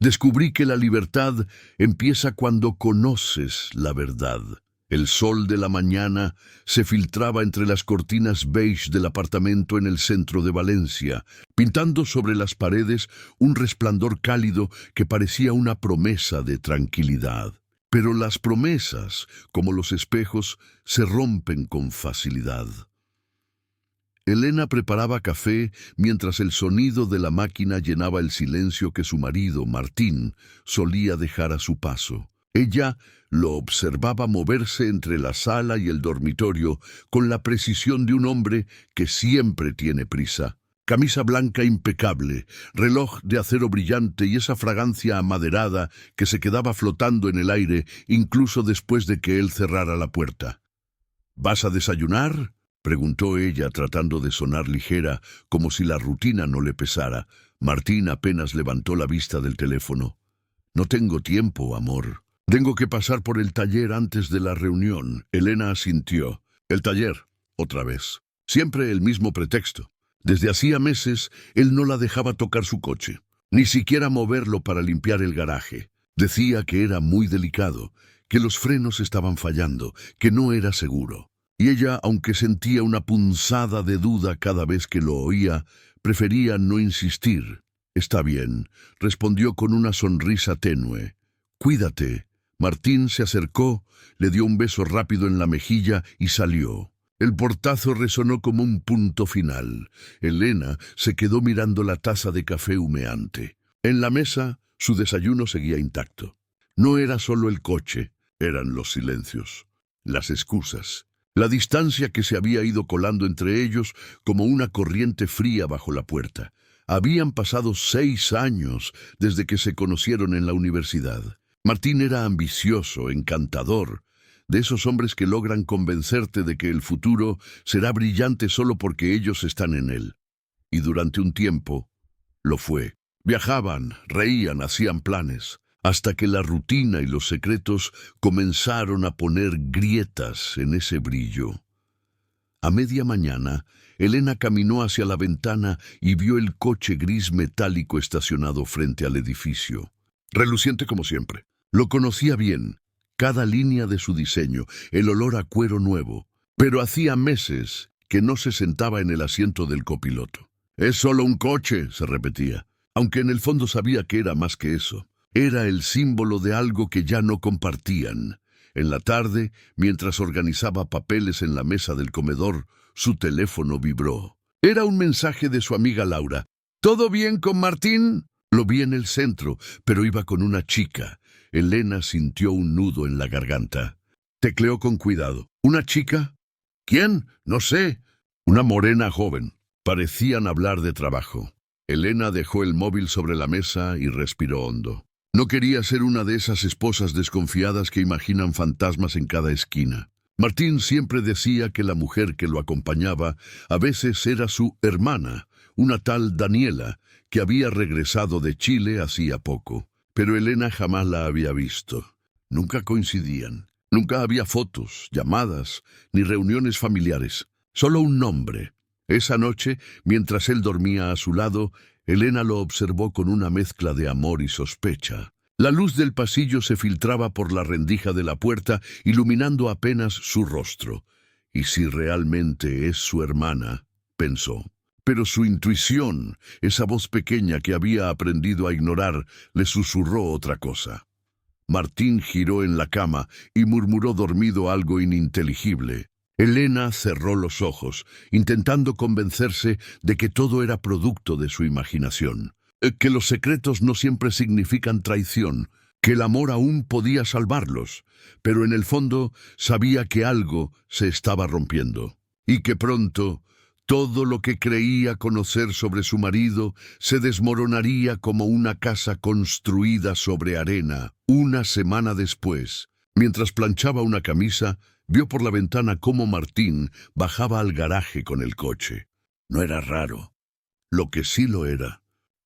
Descubrí que la libertad empieza cuando conoces la verdad. El sol de la mañana se filtraba entre las cortinas beige del apartamento en el centro de Valencia, pintando sobre las paredes un resplandor cálido que parecía una promesa de tranquilidad. Pero las promesas, como los espejos, se rompen con facilidad. Elena preparaba café mientras el sonido de la máquina llenaba el silencio que su marido, Martín, solía dejar a su paso. Ella lo observaba moverse entre la sala y el dormitorio con la precisión de un hombre que siempre tiene prisa. Camisa blanca impecable, reloj de acero brillante y esa fragancia amaderada que se quedaba flotando en el aire incluso después de que él cerrara la puerta. ¿Vas a desayunar?, preguntó ella tratando de sonar ligera, como si la rutina no le pesara. Martín apenas levantó la vista del teléfono. No tengo tiempo, amor. Tengo que pasar por el taller antes de la reunión. Elena asintió. El taller, otra vez. Siempre el mismo pretexto. Desde hacía meses, él no la dejaba tocar su coche, ni siquiera moverlo para limpiar el garaje. Decía que era muy delicado, que los frenos estaban fallando, que no era seguro. Y ella, aunque sentía una punzada de duda cada vez que lo oía, prefería no insistir. Está bien, respondió con una sonrisa tenue. Cuídate. Martín se acercó, le dio un beso rápido en la mejilla y salió. El portazo resonó como un punto final. Elena se quedó mirando la taza de café humeante. En la mesa, su desayuno seguía intacto. No era solo el coche, eran los silencios, las excusas, la distancia que se había ido colando entre ellos como una corriente fría bajo la puerta. Habían pasado 6 años desde que se conocieron en la universidad. Martín era ambicioso, encantador, de esos hombres que logran convencerte de que el futuro será brillante solo porque ellos están en él. Y durante un tiempo lo fue. Viajaban, reían, hacían planes, hasta que la rutina y los secretos comenzaron a poner grietas en ese brillo. A media mañana, Elena caminó hacia la ventana y vio el coche gris metálico estacionado frente al edificio. Reluciente como siempre. Lo conocía bien, cada línea de su diseño, el olor a cuero nuevo, pero hacía meses que no se sentaba en el asiento del copiloto. «Es solo un coche», se repetía, aunque en el fondo sabía que era más que eso. Era el símbolo de algo que ya no compartían. En la tarde, mientras organizaba papeles en la mesa del comedor, su teléfono vibró. Era un mensaje de su amiga Laura. «¿Todo bien con Martín?» Lo vi en el centro, pero iba con una chica. Elena sintió un nudo en la garganta. Tecleó con cuidado. «¿Una chica? ¿Quién? No sé». Una morena joven. Parecían hablar de trabajo. Elena dejó el móvil sobre la mesa y respiró hondo. No quería ser una de esas esposas desconfiadas que imaginan fantasmas en cada esquina. Martín siempre decía que la mujer que lo acompañaba a veces era su hermana, una tal Daniela, que había regresado de Chile hacía poco. Pero Elena jamás la había visto. Nunca coincidían. Nunca había fotos, llamadas, ni reuniones familiares. Solo un nombre. Esa noche, mientras él dormía a su lado, Elena lo observó con una mezcla de amor y sospecha. La luz del pasillo se filtraba por la rendija de la puerta, iluminando apenas su rostro. «¿Y si realmente es su hermana?», pensó. Pero su intuición, esa voz pequeña que había aprendido a ignorar, le susurró otra cosa. Martín giró en la cama y murmuró dormido algo ininteligible. Elena cerró los ojos, intentando convencerse de que todo era producto de su imaginación, que los secretos no siempre significan traición, que el amor aún podía salvarlos, pero en el fondo sabía que algo se estaba rompiendo, y que pronto todo lo que creía conocer sobre su marido se desmoronaría como una casa construida sobre arena. Una semana después, mientras planchaba una camisa, vio por la ventana cómo Martín bajaba al garaje con el coche. No era raro. Lo que sí lo era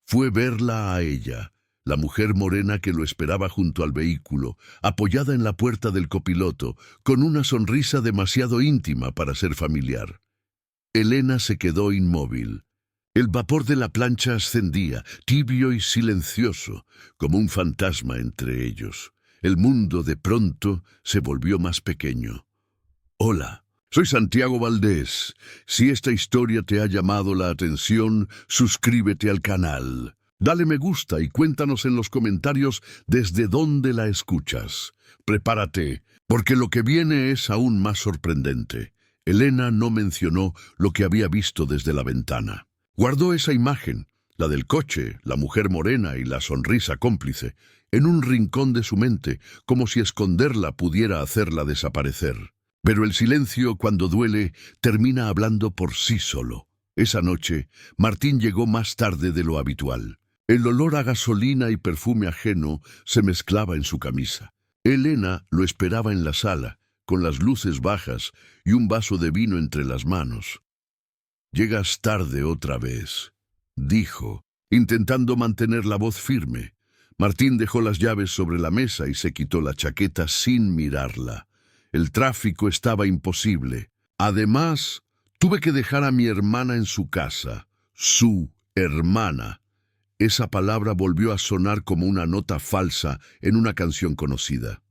fue verla a ella, la mujer morena que lo esperaba junto al vehículo, apoyada en la puerta del copiloto, con una sonrisa demasiado íntima para ser familiar. Elena se quedó inmóvil. El vapor de la plancha ascendía, tibio y silencioso, como un fantasma entre ellos. El mundo de pronto se volvió más pequeño. Hola, soy Santiago Valdés. Si esta historia te ha llamado la atención, suscríbete al canal. Dale me gusta y cuéntanos en los comentarios desde dónde la escuchas. Prepárate, porque lo que viene es aún más sorprendente. Elena no mencionó lo que había visto desde la ventana. Guardó esa imagen, la del coche, la mujer morena y la sonrisa cómplice, en un rincón de su mente, como si esconderla pudiera hacerla desaparecer. Pero el silencio, cuando duele, termina hablando por sí solo. Esa noche, Martín llegó más tarde de lo habitual. El olor a gasolina y perfume ajeno se mezclaba en su camisa. Elena lo esperaba en la sala, con las luces bajas y un vaso de vino entre las manos. «Llegas tarde otra vez», dijo, intentando mantener la voz firme. Martín dejó las llaves sobre la mesa y se quitó la chaqueta sin mirarla. El tráfico estaba imposible. Además, tuve que dejar a mi hermana en su casa. Su hermana. Esa palabra volvió a sonar como una nota falsa en una canción conocida.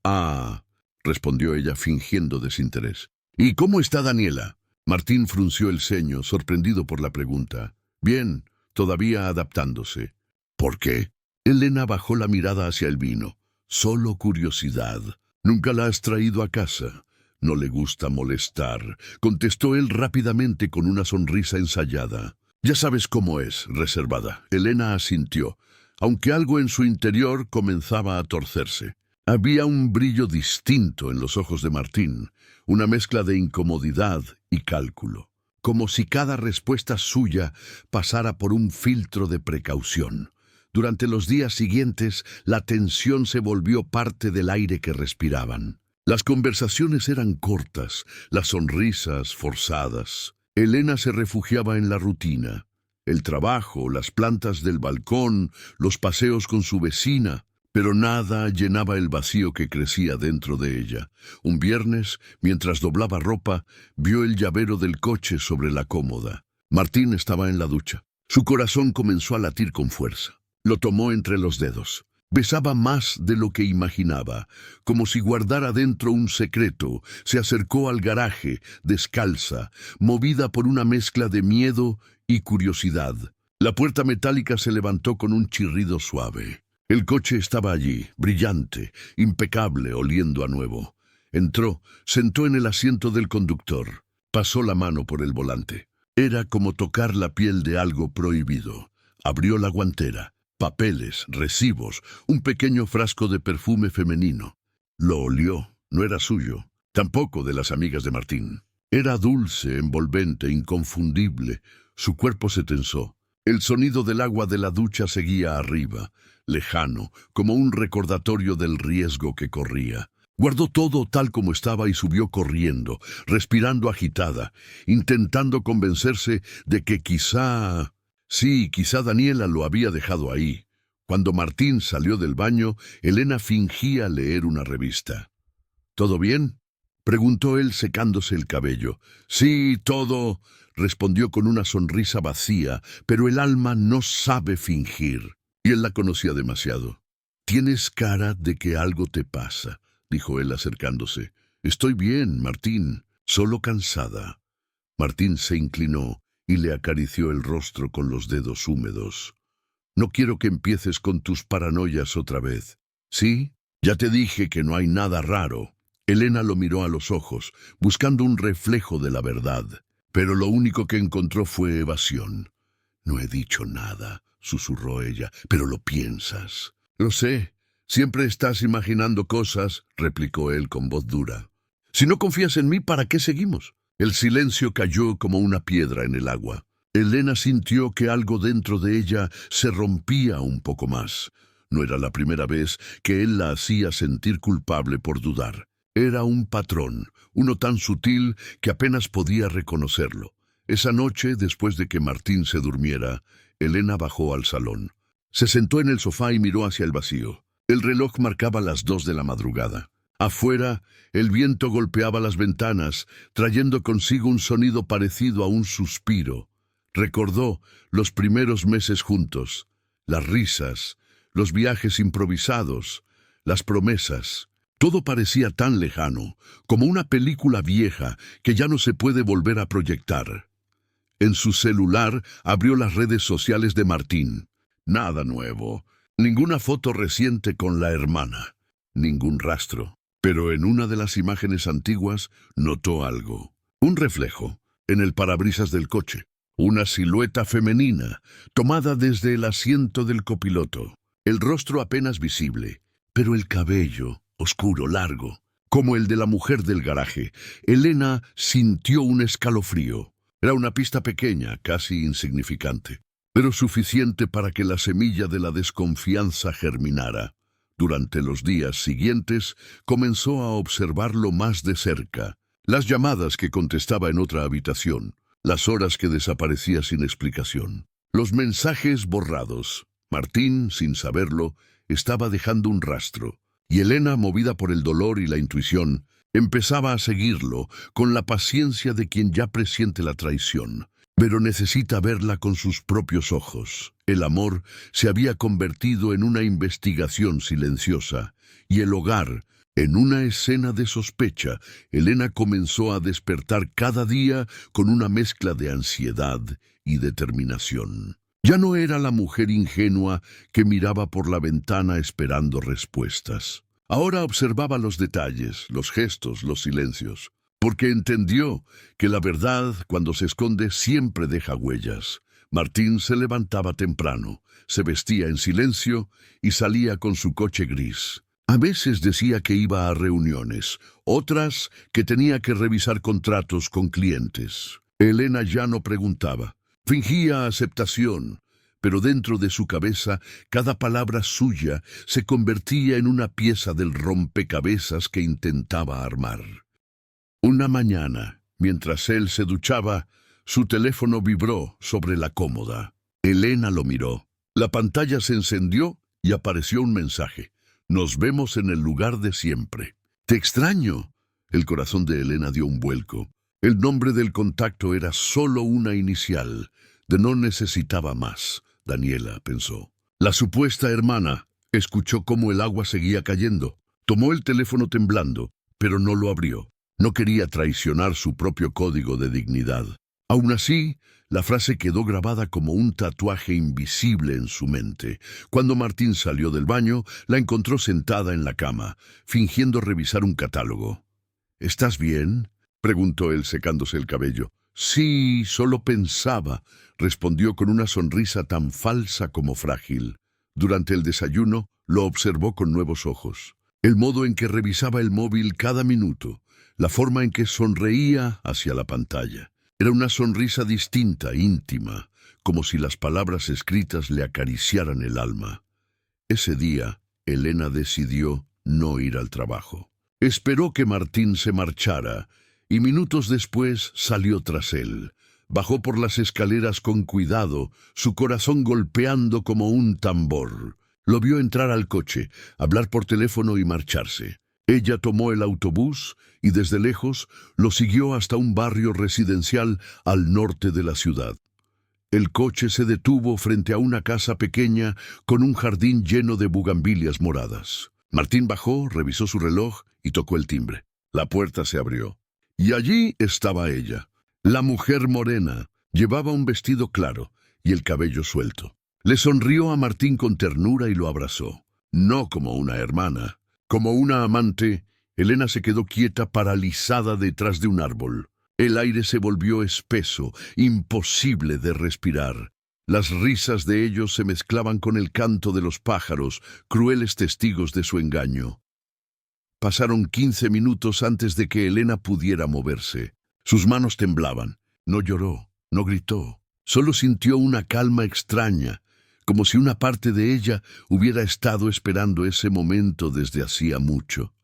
«Ah», respondió ella fingiendo desinterés. «¿Y cómo está Daniela?» Martín frunció el ceño, sorprendido por la pregunta. «Bien, todavía adaptándose». «¿Por qué?» Elena bajó la mirada hacia el vino. «Solo curiosidad. ¿Nunca la has traído a casa?» «No le gusta molestar», contestó él rápidamente con una sonrisa ensayada. «Ya sabes cómo es, reservada». Elena asintió, aunque algo en su interior comenzaba a torcerse. Había un brillo distinto en los ojos de Martín, una mezcla de incomodidad y cálculo, como si cada respuesta suya pasara por un filtro de precaución. Durante los días siguientes, la tensión se volvió parte del aire que respiraban. Las conversaciones eran cortas, las sonrisas forzadas. Elena se refugiaba en la rutina. El trabajo, las plantas del balcón, los paseos con su vecina, pero nada llenaba el vacío que crecía dentro de ella. Un viernes, mientras doblaba ropa, vio el llavero del coche sobre la cómoda. Martín estaba en la ducha. Su corazón comenzó a latir con fuerza. Lo tomó entre los dedos. Besaba más de lo que imaginaba, como si guardara dentro un secreto. Se acercó al garaje, descalza, movida por una mezcla de miedo y curiosidad. La puerta metálica se levantó con un chirrido suave. El coche estaba allí, brillante, impecable, oliendo a nuevo. Entró, sentó en el asiento del conductor. Pasó la mano por el volante. Era como tocar la piel de algo prohibido. Abrió la guantera. Papeles, recibos, un pequeño frasco de perfume femenino. Lo olió, no era suyo, tampoco de las amigas de Martín. Era dulce, envolvente, inconfundible. Su cuerpo se tensó. El sonido del agua de la ducha seguía arriba, lejano, como un recordatorio del riesgo que corría. Guardó todo tal como estaba y subió corriendo, respirando agitada, intentando convencerse de que quizá Daniela lo había dejado ahí. Cuando Martín salió del baño, Elena fingía leer una revista. «¿Todo bien?», preguntó él secándose el cabello. «Sí, todo», respondió con una sonrisa vacía, pero el alma no sabe fingir. Y él la conocía demasiado. «Tienes cara de que algo te pasa», dijo él acercándose. «Estoy bien, Martín, solo cansada». Martín se inclinó y le acarició el rostro con los dedos húmedos. «No quiero que empieces con tus paranoias otra vez». «¿Sí? Ya te dije que no hay nada raro». Elena lo miró a los ojos, buscando un reflejo de la verdad, pero lo único que encontró fue evasión. «No he dicho nada», susurró ella, «pero lo piensas». «Lo sé. Siempre estás imaginando cosas», replicó él con voz dura. «Si no confías en mí, ¿para qué seguimos?» El silencio cayó como una piedra en el agua. Elena sintió que algo dentro de ella se rompía un poco más. No era la primera vez que él la hacía sentir culpable por dudar. Era un patrón, uno tan sutil que apenas podía reconocerlo. Esa noche, después de que Martín se durmiera, Elena bajó al salón. Se sentó en el sofá y miró hacia el vacío. El reloj marcaba las 2 de la madrugada. Afuera, el viento golpeaba las ventanas, trayendo consigo un sonido parecido a un suspiro. Recordó los primeros meses juntos, las risas, los viajes improvisados, las promesas. Todo parecía tan lejano, como una película vieja que ya no se puede volver a proyectar. En su celular abrió las redes sociales de Martín. Nada nuevo, ninguna foto reciente con la hermana, ningún rastro. Pero en una de las imágenes antiguas notó algo. Un reflejo en el parabrisas del coche. Una silueta femenina, tomada desde el asiento del copiloto. El rostro apenas visible, pero el cabello oscuro, largo, como el de la mujer del garaje. Elena sintió un escalofrío. Era una pista pequeña, casi insignificante, pero suficiente para que la semilla de la desconfianza germinara. Durante los días siguientes, comenzó a observarlo más de cerca. Las llamadas que contestaba en otra habitación, las horas que desaparecía sin explicación, los mensajes borrados. Martín, sin saberlo, estaba dejando un rastro, y Elena, movida por el dolor y la intuición, empezaba a seguirlo con la paciencia de quien ya presiente la traición. Pero necesita verla con sus propios ojos. El amor se había convertido en una investigación silenciosa, y el hogar en una escena de sospecha. Elena comenzó a despertar cada día con una mezcla de ansiedad y determinación. Ya no era la mujer ingenua que miraba por la ventana esperando respuestas. Ahora observaba los detalles, los gestos, los silencios, porque entendió que la verdad, cuando se esconde, siempre deja huellas. Martín se levantaba temprano, se vestía en silencio y salía con su coche gris. A veces decía que iba a reuniones, otras que tenía que revisar contratos con clientes. Elena ya no preguntaba. Fingía aceptación, pero dentro de su cabeza cada palabra suya se convertía en una pieza del rompecabezas que intentaba armar. Una mañana, mientras él se duchaba, su teléfono vibró sobre la cómoda. Elena lo miró. La pantalla se encendió y apareció un mensaje. Nos vemos en el lugar de siempre. Te extraño. El corazón de Elena dio un vuelco. El nombre del contacto era solo una inicial. No necesitaba más. Daniela, pensó. La supuesta hermana escuchó cómo el agua seguía cayendo. Tomó el teléfono temblando, pero no lo abrió. No quería traicionar su propio código de dignidad. Aún así, la frase quedó grabada como un tatuaje invisible en su mente. Cuando Martín salió del baño, la encontró sentada en la cama, fingiendo revisar un catálogo. ¿Estás bien?, preguntó él secándose el cabello. Sí, solo pensaba, respondió con una sonrisa tan falsa como frágil. Durante el desayuno, lo observó con nuevos ojos. El modo en que revisaba el móvil cada minuto, la forma en que sonreía hacia la pantalla. Era una sonrisa distinta, íntima, como si las palabras escritas le acariciaran el alma. Ese día, Elena decidió no ir al trabajo. Esperó que Martín se marchara, y minutos después salió tras él. Bajó por las escaleras con cuidado, su corazón golpeando como un tambor. Lo vio entrar al coche, hablar por teléfono y marcharse. Ella tomó el autobús y desde lejos lo siguió hasta un barrio residencial al norte de la ciudad. El coche se detuvo frente a una casa pequeña con un jardín lleno de bugambilias moradas. Martín bajó, revisó su reloj y tocó el timbre. La puerta se abrió. Y allí estaba ella. La mujer morena. Llevaba un vestido claro y el cabello suelto. Le sonrió a Martín con ternura y lo abrazó. No como una hermana. Como una amante, Elena se quedó quieta, paralizada detrás de un árbol. El aire se volvió espeso, imposible de respirar. Las risas de ellos se mezclaban con el canto de los pájaros, crueles testigos de su engaño. Pasaron 15 minutos antes de que Elena pudiera moverse. Sus manos temblaban. No lloró, no gritó. Solo sintió una calma extraña, como si una parte de ella hubiera estado esperando ese momento desde hacía mucho.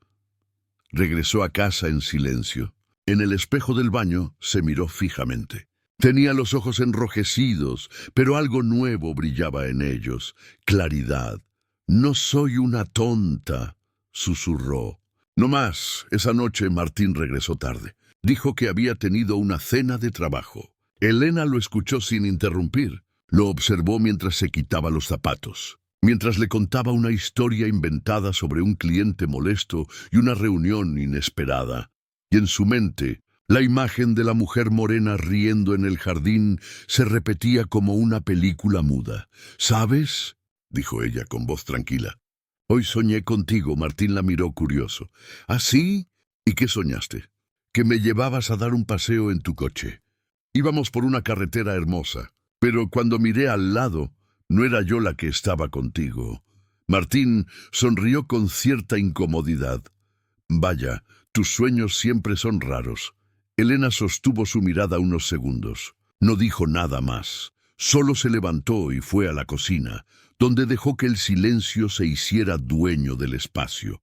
Regresó a casa en silencio. En el espejo del baño se miró fijamente. Tenía los ojos enrojecidos, pero algo nuevo brillaba en ellos. Claridad. «No soy una tonta», susurró. No más. Esa noche Martín regresó tarde. Dijo que había tenido una cena de trabajo. Elena lo escuchó sin interrumpir. Lo observó mientras se quitaba los zapatos, mientras le contaba una historia inventada sobre un cliente molesto y una reunión inesperada. Y en su mente, la imagen de la mujer morena riendo en el jardín se repetía como una película muda. «¿Sabes?», dijo ella con voz tranquila. «Hoy soñé contigo». Martín la miró curioso. «¿Ah, sí? ¿Y qué soñaste?» «Que me llevabas a dar un paseo en tu coche. Íbamos por una carretera hermosa, pero cuando miré al lado, no era yo la que estaba contigo». Martín sonrió con cierta incomodidad. «Vaya, tus sueños siempre son raros». Elena sostuvo su mirada unos segundos. No dijo nada más. Solo se levantó y fue a la cocina, donde dejó que el silencio se hiciera dueño del espacio.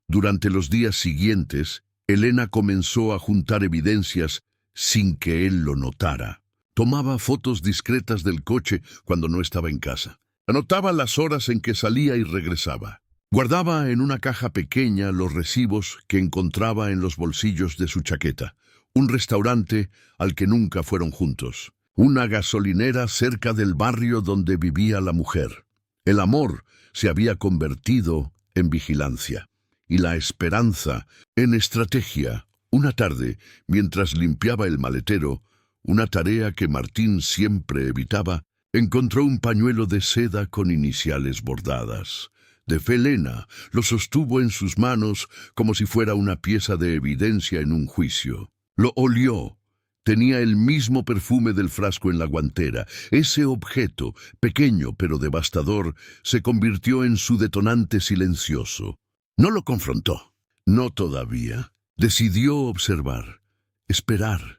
Durante los días siguientes, Elena comenzó a juntar evidencias sin que él lo notara. Tomaba fotos discretas del coche cuando no estaba en casa. Anotaba las horas en que salía y regresaba. Guardaba en una caja pequeña los recibos que encontraba en los bolsillos de su chaqueta. Un restaurante al que nunca fueron juntos. Una gasolinera cerca del barrio donde vivía la mujer. El amor se había convertido en vigilancia y la esperanza en estrategia. Una tarde, mientras limpiaba el maletero, una tarea que Martín siempre evitaba, encontró un pañuelo de seda con iniciales bordadas. De fe, Elena lo sostuvo en sus manos como si fuera una pieza de evidencia en un juicio. Lo olió. Tenía el mismo perfume del frasco en la guantera. Ese objeto, pequeño pero devastador, se convirtió en su detonante silencioso. No lo confrontó. No todavía. Decidió observar, esperar,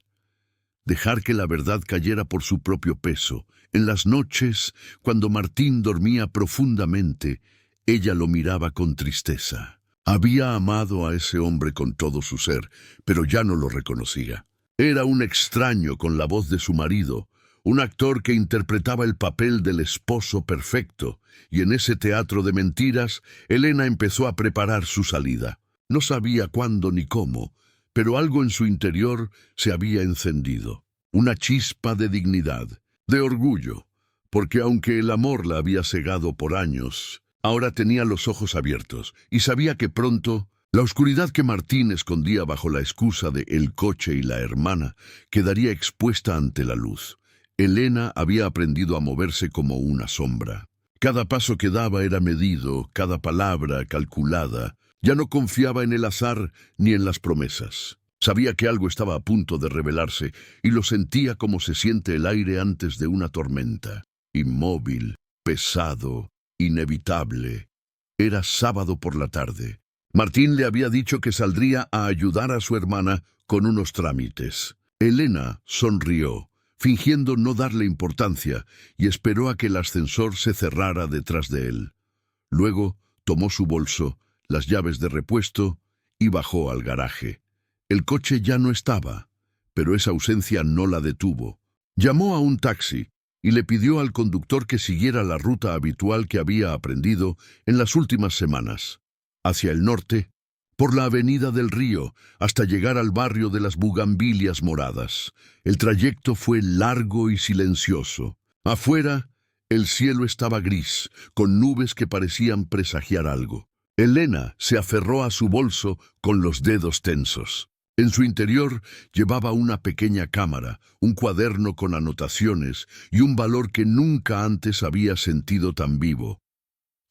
dejar que la verdad cayera por su propio peso. En las noches, cuando Martín dormía profundamente, ella lo miraba con tristeza. Había amado a ese hombre con todo su ser, pero ya no lo reconocía. Era un extraño con la voz de su marido, un actor que interpretaba el papel del esposo perfecto, y en ese teatro de mentiras, Elena empezó a preparar su salida. No sabía cuándo ni cómo, pero algo en su interior se había encendido. Una chispa de dignidad, de orgullo, porque aunque el amor la había cegado por años, ahora tenía los ojos abiertos y sabía que pronto la oscuridad que Martín escondía bajo la excusa de el coche y la hermana quedaría expuesta ante la luz. Elena había aprendido a moverse como una sombra. Cada paso que daba era medido, cada palabra calculada. Ya no confiaba en el azar ni en las promesas. Sabía que algo estaba a punto de revelarse y lo sentía como se siente el aire antes de una tormenta. Inmóvil, pesado, inevitable. Era sábado por la tarde. Martín le había dicho que saldría a ayudar a su hermana con unos trámites. Elena sonrió, fingiendo no darle importancia, y esperó a que el ascensor se cerrara detrás de él. Luego tomó su bolso, las llaves de repuesto, y bajó al garaje. El coche ya no estaba, pero esa ausencia no la detuvo. Llamó a un taxi y le pidió al conductor que siguiera la ruta habitual que había aprendido en las últimas semanas, hacia el norte, por la avenida del Río, hasta llegar al barrio de las Bugambilias Moradas. El trayecto fue largo y silencioso. Afuera, el cielo estaba gris, con nubes que parecían presagiar algo. Elena se aferró a su bolso con los dedos tensos. En su interior llevaba una pequeña cámara, un cuaderno con anotaciones y un valor que nunca antes había sentido tan vivo.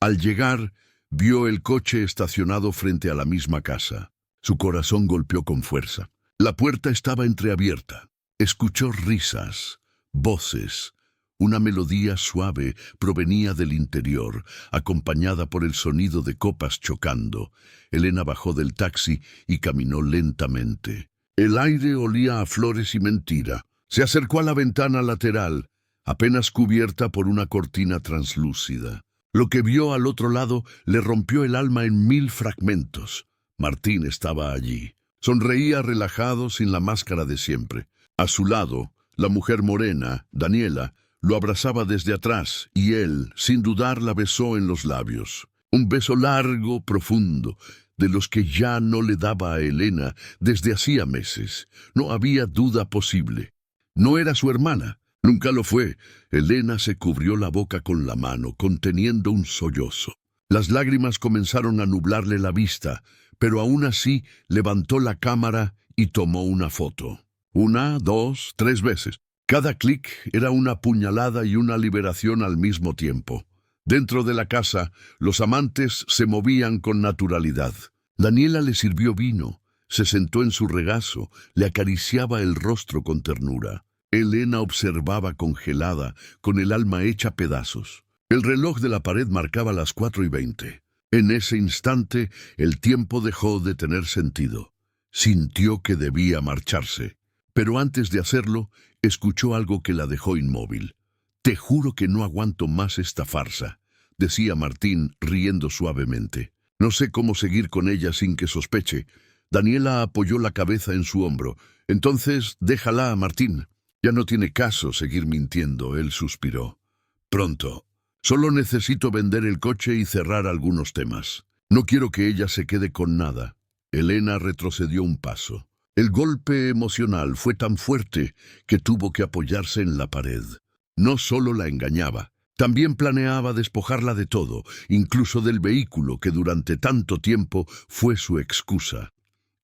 Al llegar, vio el coche estacionado frente a la misma casa. Su corazón golpeó con fuerza. La puerta estaba entreabierta. Escuchó risas, voces. Una melodía suave provenía del interior, acompañada por el sonido de copas chocando. Elena bajó del taxi y caminó lentamente. El aire olía a flores y mentira. Se acercó a la ventana lateral, apenas cubierta por una cortina translúcida. Lo que vio al otro lado le rompió el alma en 1000 fragmentos. Martín estaba allí. Sonreía relajado sin la máscara de siempre. A su lado, la mujer morena, Daniela, lo abrazaba desde atrás y él, sin dudar, la besó en los labios. Un beso largo, profundo, de los que ya no le daba a Elena desde hacía meses. No había duda posible. No era su hermana. Nunca lo fue. Elena se cubrió la boca con la mano, conteniendo un sollozo. Las lágrimas comenzaron a nublarle la vista, pero aún así levantó la cámara y tomó una foto. Una, dos, tres veces. Cada clic era una puñalada y una liberación al mismo tiempo. Dentro de la casa, los amantes se movían con naturalidad. Daniela le sirvió vino, se sentó en su regazo, le acariciaba el rostro con ternura. Elena observaba congelada, con el alma hecha pedazos. El reloj de la pared marcaba las 4:20. En ese instante, el tiempo dejó de tener sentido. Sintió que debía marcharse. Pero antes de hacerlo, escuchó algo que la dejó inmóvil. «Te juro que no aguanto más esta farsa», decía Martín, riendo suavemente. «No sé cómo seguir con ella sin que sospeche». Daniela apoyó la cabeza en su hombro. «Entonces, déjala, Martín. Ya no tiene caso seguir mintiendo», él suspiró. «Pronto. Solo necesito vender el coche y cerrar algunos temas. No quiero que ella se quede con nada». Elena retrocedió un paso. El golpe emocional fue tan fuerte que tuvo que apoyarse en la pared. No solo la engañaba, también planeaba despojarla de todo, incluso del vehículo que durante tanto tiempo fue su excusa.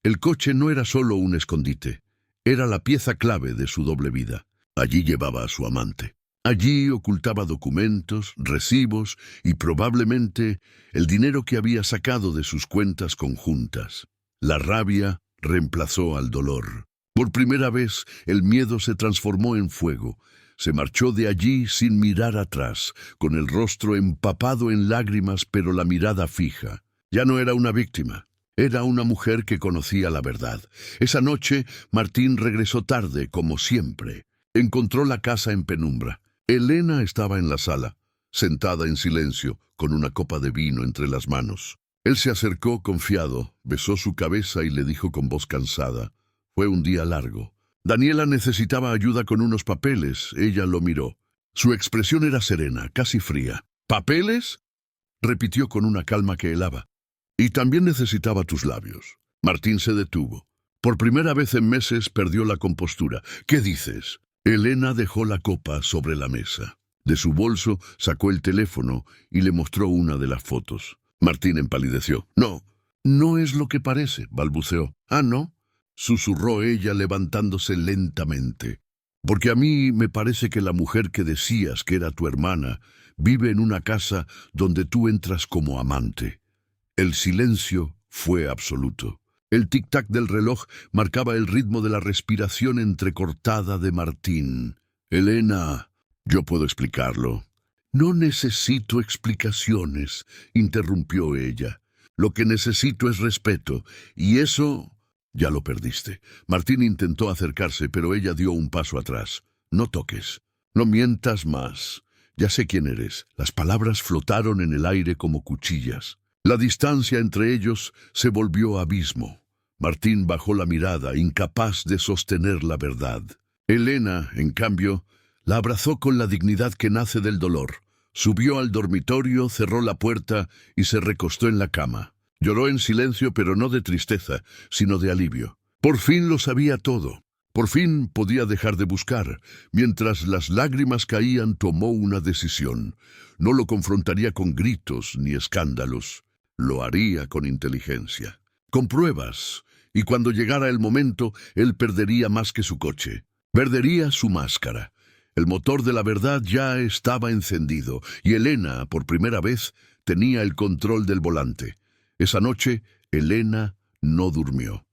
El coche no era solo un escondite, era la pieza clave de su doble vida. Allí llevaba a su amante. Allí ocultaba documentos, recibos y probablemente el dinero que había sacado de sus cuentas conjuntas. La rabia reemplazó al dolor. Por primera vez, el miedo se transformó en fuego. Se marchó de allí sin mirar atrás, con el rostro empapado en lágrimas pero la mirada fija. Ya no era una víctima. Era una mujer que conocía la verdad. Esa noche, Martín regresó tarde, como siempre. Encontró la casa en penumbra. Elena estaba en la sala, sentada en silencio, con una copa de vino entre las manos. Él se acercó confiado, besó su cabeza y le dijo con voz cansada: «Fue un día largo». Daniela necesitaba ayuda con unos papeles. Ella lo miró. Su expresión era serena, casi fría. «¿Papeles?», repitió con una calma que helaba. «Y también necesitaba tus labios». Martín se detuvo. Por primera vez en meses perdió la compostura. «¿Qué dices?». Elena dejó la copa sobre la mesa. De su bolso sacó el teléfono y le mostró una de las fotos. Martín empalideció. «No, no es lo que parece», balbuceó. «Ah, ¿no?», susurró ella levantándose lentamente. «Porque a mí me parece que la mujer que decías que era tu hermana vive en una casa donde tú entras como amante». El silencio fue absoluto. El tic-tac del reloj marcaba el ritmo de la respiración entrecortada de Martín. «Elena, yo puedo explicarlo». «No necesito explicaciones», interrumpió ella. «Lo que necesito es respeto, y eso ya lo perdiste». Martín intentó acercarse, pero ella dio un paso atrás. «No toques. No mientas más. Ya sé quién eres». Las palabras flotaron en el aire como cuchillas. La distancia entre ellos se volvió abismo. Martín bajó la mirada, incapaz de sostener la verdad. Elena, en cambio, la abrazó con la dignidad que nace del dolor. Subió al dormitorio, cerró la puerta y se recostó en la cama. Lloró en silencio, pero no de tristeza, sino de alivio. Por fin lo sabía todo. Por fin podía dejar de buscar. Mientras las lágrimas caían, tomó una decisión. No lo confrontaría con gritos ni escándalos. Lo haría con inteligencia, con pruebas, y cuando llegara el momento, él perdería más que su coche. Perdería su máscara. El motor de la verdad ya estaba encendido, y Elena, por primera vez, tenía el control del volante. Esa noche, Elena no durmió.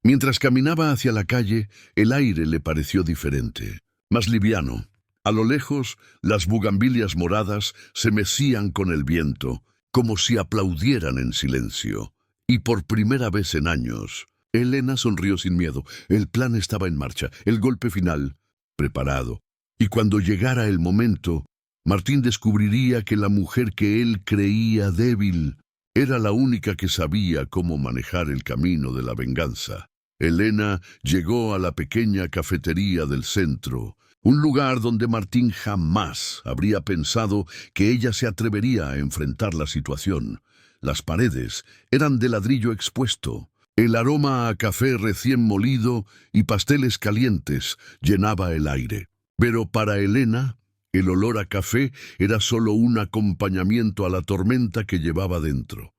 Mientras caminaba hacia la calle, el aire le pareció diferente, más liviano. A lo lejos, las bugambilias moradas se mecían con el viento, como si aplaudieran en silencio. Y por primera vez en años, Elena sonrió sin miedo. El plan estaba en marcha, el golpe final, preparado. Y cuando llegara el momento, Martín descubriría que la mujer que él creía débil era la única que sabía cómo manejar el camino de la venganza. Elena llegó a la pequeña cafetería del centro, un lugar donde Martín jamás habría pensado que ella se atrevería a enfrentar la situación. Las paredes eran de ladrillo expuesto. El aroma a café recién molido y pasteles calientes llenaba el aire. Pero para Elena, el olor a café era solo un acompañamiento a la tormenta que llevaba dentro.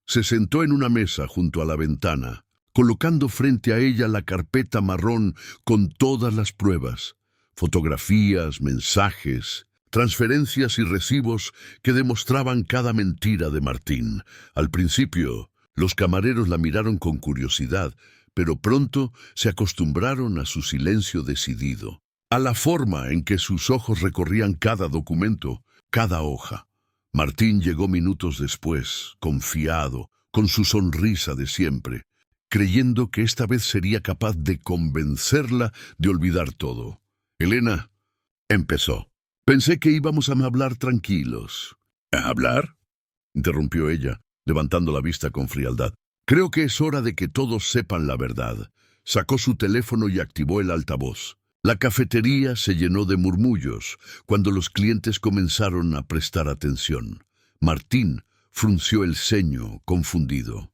Se sentó en una mesa junto a la ventana, colocando frente a ella la carpeta marrón con todas las pruebas, fotografías, mensajes, transferencias y recibos que demostraban cada mentira de Martín. Al principio, los camareros la miraron con curiosidad, pero pronto se acostumbraron a su silencio decidido, a la forma en que sus ojos recorrían cada documento, cada hoja. Martín llegó minutos después, confiado, con su sonrisa de siempre, creyendo que esta vez sería capaz de convencerla de olvidar todo. Elena, empezó. Pensé que íbamos a hablar tranquilos. ¿A hablar? Interrumpió ella, levantando la vista con frialdad. Creo que es hora de que todos sepan la verdad. Sacó su teléfono y activó el altavoz. La cafetería se llenó de murmullos cuando los clientes comenzaron a prestar atención. Martín frunció el ceño, confundido.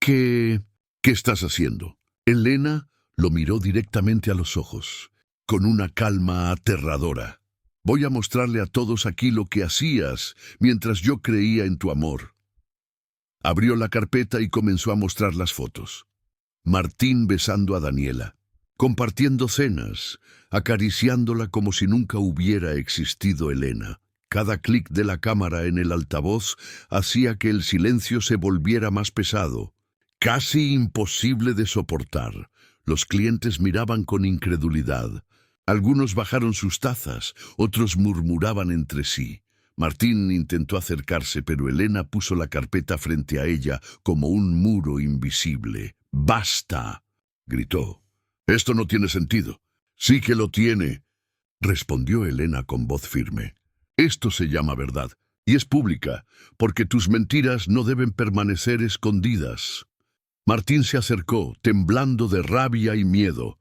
¿Qué estás haciendo? Elena lo miró directamente a los ojos, con una calma aterradora. Voy a mostrarle a todos aquí lo que hacías mientras yo creía en tu amor. Abrió la carpeta y comenzó a mostrar las fotos. Martín besando a Daniela, compartiendo cenas, acariciándola como si nunca hubiera existido Elena. Cada clic de la cámara en el altavoz hacía que el silencio se volviera más pesado, casi imposible de soportar. Los clientes miraban con incredulidad. Algunos bajaron sus tazas, otros murmuraban entre sí. Martín intentó acercarse, pero Elena puso la carpeta frente a ella como un muro invisible. «¡Basta!», gritó. «Esto no tiene sentido». «Sí que lo tiene», respondió Elena con voz firme. «Esto se llama verdad, y es pública, porque tus mentiras no deben permanecer escondidas». Martín se acercó, temblando de rabia y miedo.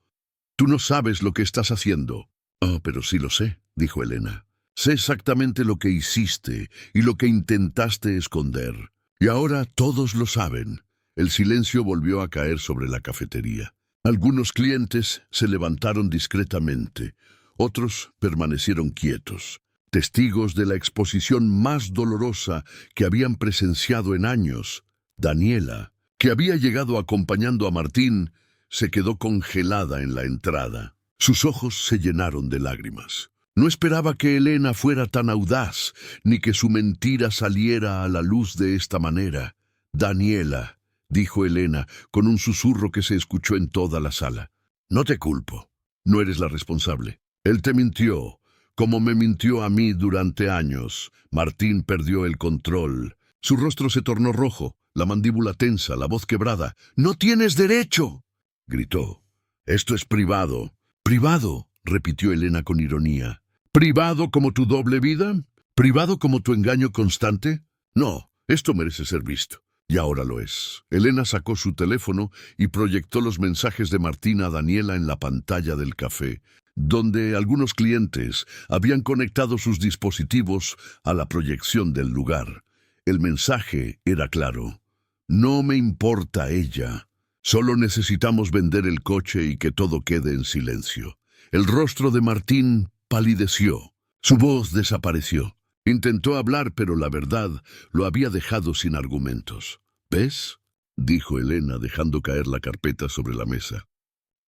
«Tú no sabes lo que estás haciendo». «Oh, pero sí lo sé», dijo Elena. «Sé exactamente lo que hiciste y lo que intentaste esconder. Y ahora todos lo saben». El silencio volvió a caer sobre la cafetería. Algunos clientes se levantaron discretamente, otros permanecieron quietos, testigos de la exposición más dolorosa que habían presenciado en años. Daniela, que había llegado acompañando a Martín, se quedó congelada en la entrada. Sus ojos se llenaron de lágrimas. No esperaba que Elena fuera tan audaz, ni que su mentira saliera a la luz de esta manera. «Daniela», dijo Elena, con un susurro que se escuchó en toda la sala. «No te culpo. No eres la responsable. Él te mintió, como me mintió a mí durante años». Martín perdió el control. Su rostro se tornó rojo, la mandíbula tensa, la voz quebrada. «¡No tienes derecho!», gritó. «Esto es privado». «¿Privado?», repitió Elena con ironía. «¿Privado como tu doble vida? ¿Privado como tu engaño constante? No, esto merece ser visto». Y ahora lo es. Elena sacó su teléfono y proyectó los mensajes de Martín a Daniela en la pantalla del café, donde algunos clientes habían conectado sus dispositivos a la proyección del lugar. El mensaje era claro. «No me importa ella. Solo necesitamos vender el coche y que todo quede en silencio». El rostro de Martín palideció. Su voz desapareció. Intentó hablar, pero la verdad lo había dejado sin argumentos. «¿Ves?», dijo Elena, dejando caer la carpeta sobre la mesa.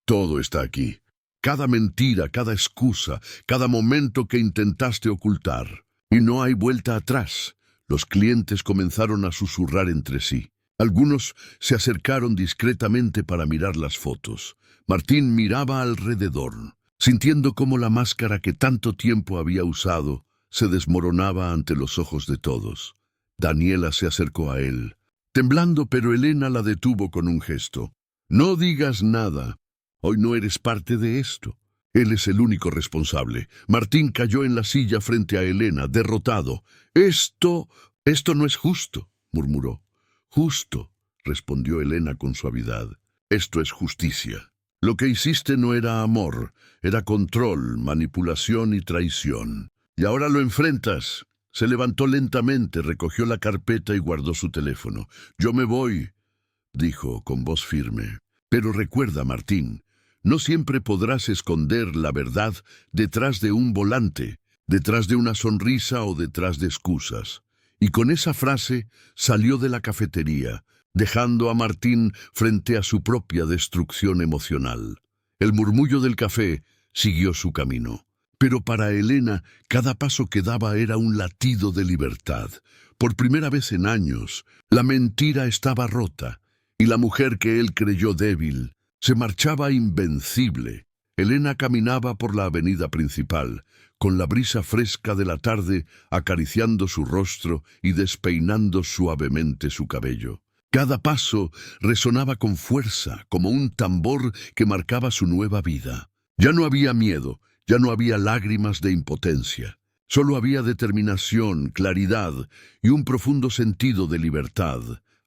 «Todo está aquí. Cada mentira, cada excusa, cada momento que intentaste ocultar. Y no hay vuelta atrás». Los clientes comenzaron a susurrar entre sí. Algunos se acercaron discretamente para mirar las fotos. Martín miraba alrededor, sintiendo cómo la máscara que tanto tiempo había usado se desmoronaba ante los ojos de todos. Daniela se acercó a él, temblando, pero Elena la detuvo con un gesto. «No digas nada. Hoy no eres parte de esto. Él es el único responsable». Martín cayó en la silla frente a Elena, derrotado. Esto no es justo», murmuró. «Justo», respondió Elena con suavidad. «Esto es justicia. Lo que hiciste no era amor, era control, manipulación y traición. Y ahora lo enfrentas». Se levantó lentamente, recogió la carpeta y guardó su teléfono. «Yo me voy», dijo con voz firme. «Pero recuerda, Martín, no siempre podrás esconder la verdad detrás de un volante, detrás de una sonrisa o detrás de excusas». Y con esa frase salió de la cafetería, dejando a Martín frente a su propia destrucción emocional. El murmullo del café siguió su camino. Pero para Elena, cada paso que daba era un latido de libertad. Por primera vez en años, la mentira estaba rota, y la mujer que él creyó débil se marchaba invencible. Elena caminaba por la avenida principal, con la brisa fresca de la tarde acariciando su rostro y despeinando suavemente su cabello. Cada paso resonaba con fuerza, como un tambor que marcaba su nueva vida. Ya no había miedo, ya no había lágrimas de impotencia. Solo había determinación, claridad y un profundo sentido de libertad.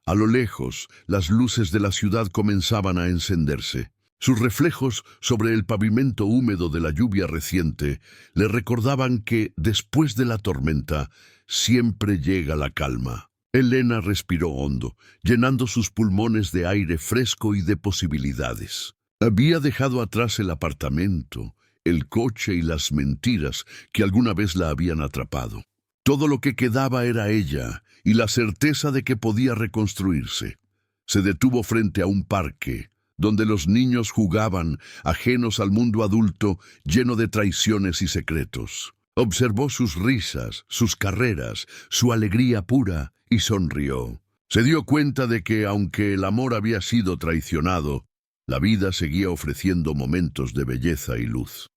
A lo lejos, las luces de la ciudad comenzaban a encenderse. Sus reflejos sobre el pavimento húmedo de la lluvia reciente le recordaban que, después de la tormenta, siempre llega la calma. Elena respiró hondo, llenando sus pulmones de aire fresco y de posibilidades. Había dejado atrás el apartamento, el coche y las mentiras que alguna vez la habían atrapado. Todo lo que quedaba era ella y la certeza de que podía reconstruirse. Se detuvo frente a un parque, donde los niños jugaban, ajenos al mundo adulto, lleno de traiciones y secretos. Observó sus risas, sus carreras, su alegría pura, y sonrió. Se dio cuenta de que, aunque el amor había sido traicionado, la vida seguía ofreciendo momentos de belleza y luz.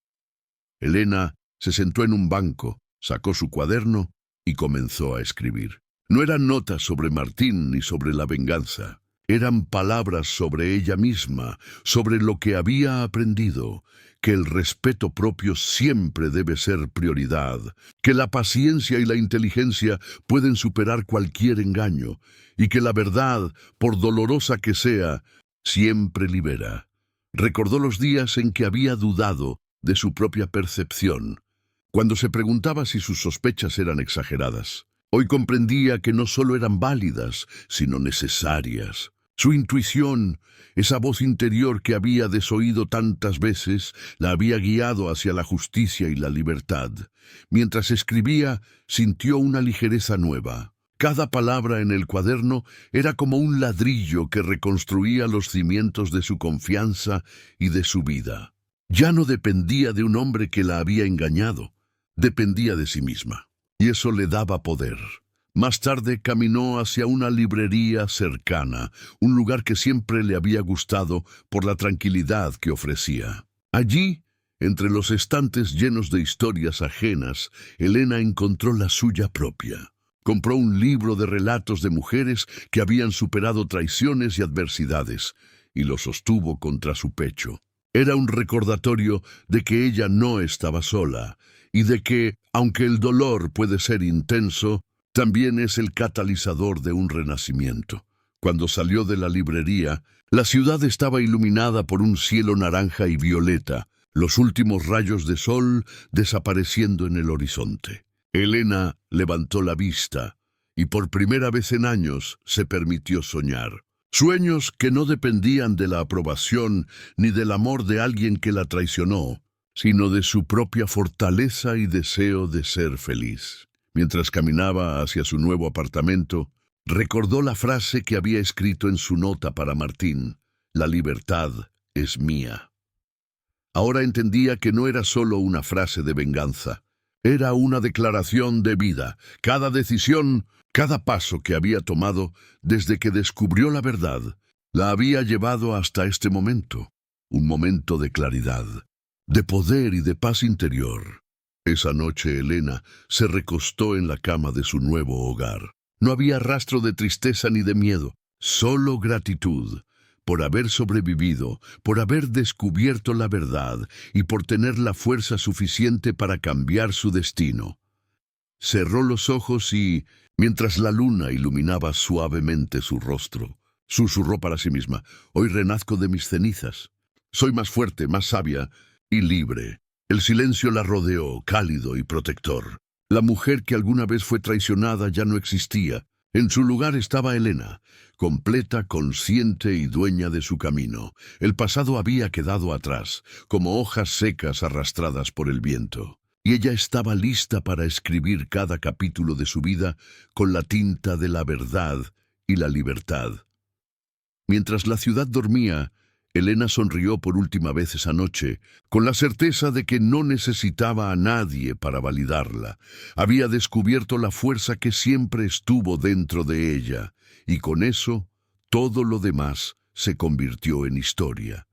Elena se sentó en un banco, sacó su cuaderno y comenzó a escribir. No eran notas sobre Martín ni sobre la venganza. Eran palabras sobre ella misma, sobre lo que había aprendido, que el respeto propio siempre debe ser prioridad, que la paciencia y la inteligencia pueden superar cualquier engaño, y que la verdad, por dolorosa que sea, siempre libera. Recordó los días en que había dudado de su propia percepción, cuando se preguntaba si sus sospechas eran exageradas. Hoy comprendía que no solo eran válidas, sino necesarias. Su intuición, esa voz interior que había desoído tantas veces, la había guiado hacia la justicia y la libertad. Mientras escribía, sintió una ligereza nueva. Cada palabra en el cuaderno era como un ladrillo que reconstruía los cimientos de su confianza y de su vida. Ya no dependía de un hombre que la había engañado, dependía de sí misma. Y eso le daba poder. Más tarde caminó hacia una librería cercana, un lugar que siempre le había gustado por la tranquilidad que ofrecía. Allí, entre los estantes llenos de historias ajenas, Elena encontró la suya propia. Compró un libro de relatos de mujeres que habían superado traiciones y adversidades, y lo sostuvo contra su pecho. Era un recordatorio de que ella no estaba sola, y de que, aunque el dolor puede ser intenso, también es el catalizador de un renacimiento. Cuando salió de la librería, la ciudad estaba iluminada por un cielo naranja y violeta, los últimos rayos de sol desapareciendo en el horizonte. Elena levantó la vista y por primera vez en años se permitió soñar. Sueños que no dependían de la aprobación ni del amor de alguien que la traicionó, sino de su propia fortaleza y deseo de ser feliz. Mientras caminaba hacia su nuevo apartamento, recordó la frase que había escrito en su nota para Martín: «La libertad es mía». Ahora entendía que no era solo una frase de venganza, Era una declaración de vida. Cada decisión, cada paso que había tomado desde que descubrió la verdad, la había llevado hasta este momento. Un momento de claridad, de poder y de paz interior. Esa noche Elena se recostó en la cama de su nuevo hogar. No había rastro de tristeza ni de miedo, solo gratitud por haber sobrevivido, por haber descubierto la verdad y por tener la fuerza suficiente para cambiar su destino. Cerró los ojos y, mientras la luna iluminaba suavemente su rostro, susurró para sí misma: «Hoy renazco de mis cenizas. Soy más fuerte, más sabia y libre». El silencio la rodeó, cálido y protector. La mujer que alguna vez fue traicionada ya no existía. En su lugar estaba Elena, completa, consciente y dueña de su camino. El pasado había quedado atrás, como hojas secas arrastradas por el viento. Y ella estaba lista para escribir cada capítulo de su vida con la tinta de la verdad y la libertad. Mientras la ciudad dormía, Elena sonrió por última vez esa noche, con la certeza de que no necesitaba a nadie para validarla. Había descubierto la fuerza que siempre estuvo dentro de ella, y con eso, todo lo demás se convirtió en historia.